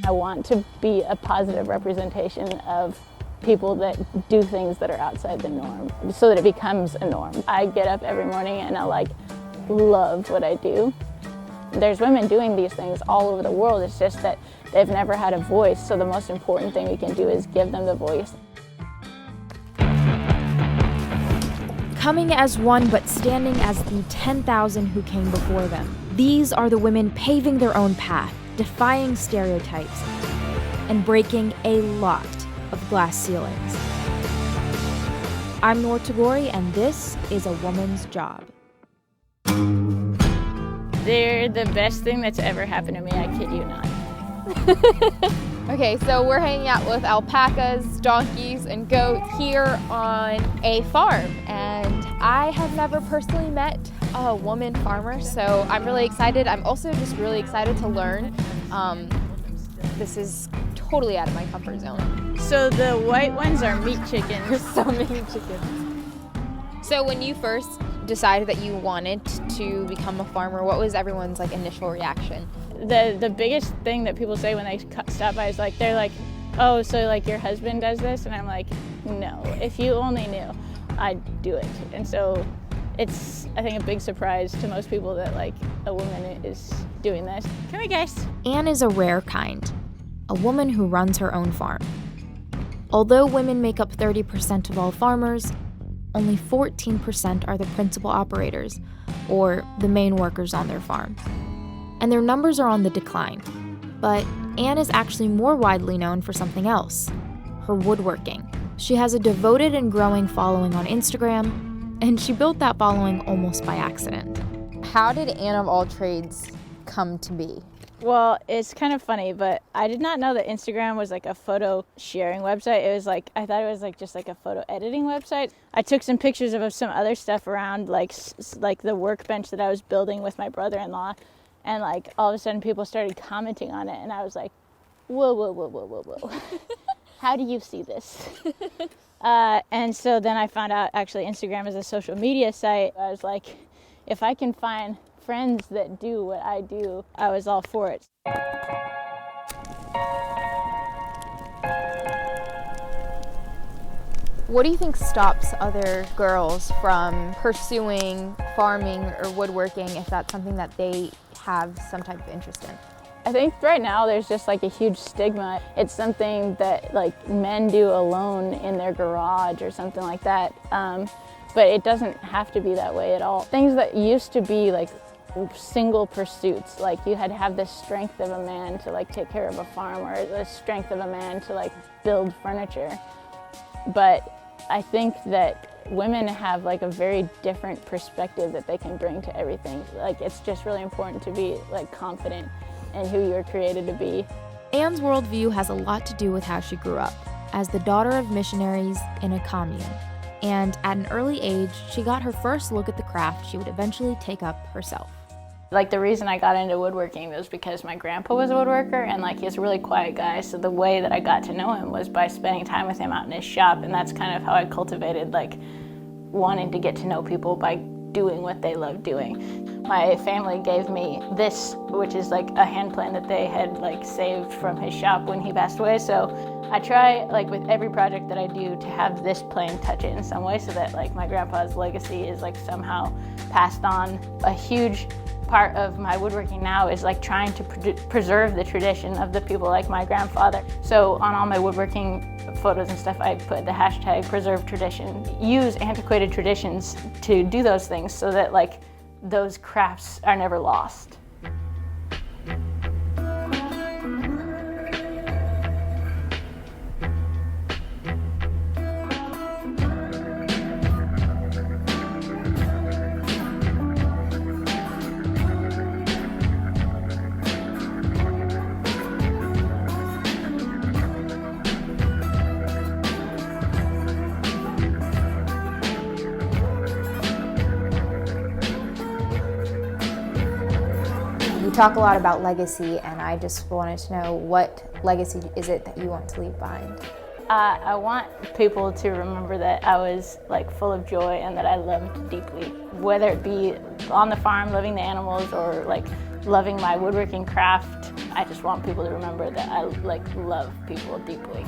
I want to be a positive representation of people that do things that are outside the norm so that it becomes a norm. I get up every morning and I love what I do. There's women doing these things all over the world. It's just that they've never had a voice. So the most important thing we can do is give them the voice. Coming as one but standing as the 10,000 who came before them. These are the women paving their own path, defying stereotypes, and breaking a lot of glass ceilings. I'm Noor Tagore, and this is A Woman's Job. They're the best thing that's ever happened to me, I kid you not. Okay, so we're hanging out with alpacas, donkeys, and goats here on a farm, and I have never personally met a woman farmer, so I'm really excited. I'm also just really excited to learn. This is totally out of my comfort zone. So the white ones are meat chickens. There's so many chickens. So when you first decided that you wanted to become a farmer, what was everyone's initial reaction? The biggest thing that people say when they stop by is they're like, oh, so your husband does this? And I'm like, no, if you only knew, I'd do it. And so it's, I think, a big surprise to most people that a woman is doing this. Come here, guys. Anne is a rare kind, a woman who runs her own farm. Although women make up 30% of all farmers, only 14% are the principal operators, or the main workers on their farm. And their numbers are on the decline. But Anne is actually more widely known for something else, her woodworking. She has a devoted and growing following on Instagram, and she built that following almost by accident. How did Anne of all trades come to be? Well, it's kind of funny, but I did not know that Instagram was a photo sharing website. It was I thought it was just a photo editing website. I took some pictures of some other stuff around, like the workbench that I was building with my brother-in-law, and all of a sudden people started commenting on it, and I was like, whoa, whoa, whoa, whoa, whoa, whoa. How do you see this? And so then I found out actually Instagram is a social media site. I was like, if I can find friends that do what I do, I was all for it. What do you think stops other girls from pursuing farming or woodworking if that's something that they have some type of interest in? I think right now there's just a huge stigma. It's something that men do alone in their garage or something like that. But it doesn't have to be that way at all. Things that used to be single pursuits, you had to have the strength of a man to take care of a farm, or the strength of a man to build furniture. But I think that women have a very different perspective that they can bring to everything. It's just really important to be confident in who you're created to be. Anne's worldview has a lot to do with how she grew up, as the daughter of missionaries in a commune. And at an early age, she got her first look at the craft she would eventually take up herself. The reason I got into woodworking was because my grandpa was a woodworker, and he's a really quiet guy, so the way that I got to know him was by spending time with him out in his shop, and that's kind of how I cultivated wanting to get to know people by doing what they love doing. My family gave me this, which is a hand plane that they had saved from his shop when he passed away, so I try with every project that I do to have this plane touch it in some way so that my grandpa's legacy is somehow passed on. A huge part of my woodworking now is trying to preserve the tradition of the people like my grandfather. So on all my woodworking photos and stuff, I put the hashtag preserve tradition. Use antiquated traditions to do those things so that those crafts are never lost. You talk a lot about legacy, and I just wanted to know, what legacy is it that you want to leave behind? I want people to remember that I was full of joy and that I loved deeply. Whether it be on the farm living the animals or loving my woodworking craft. I just want people to remember that I love people deeply.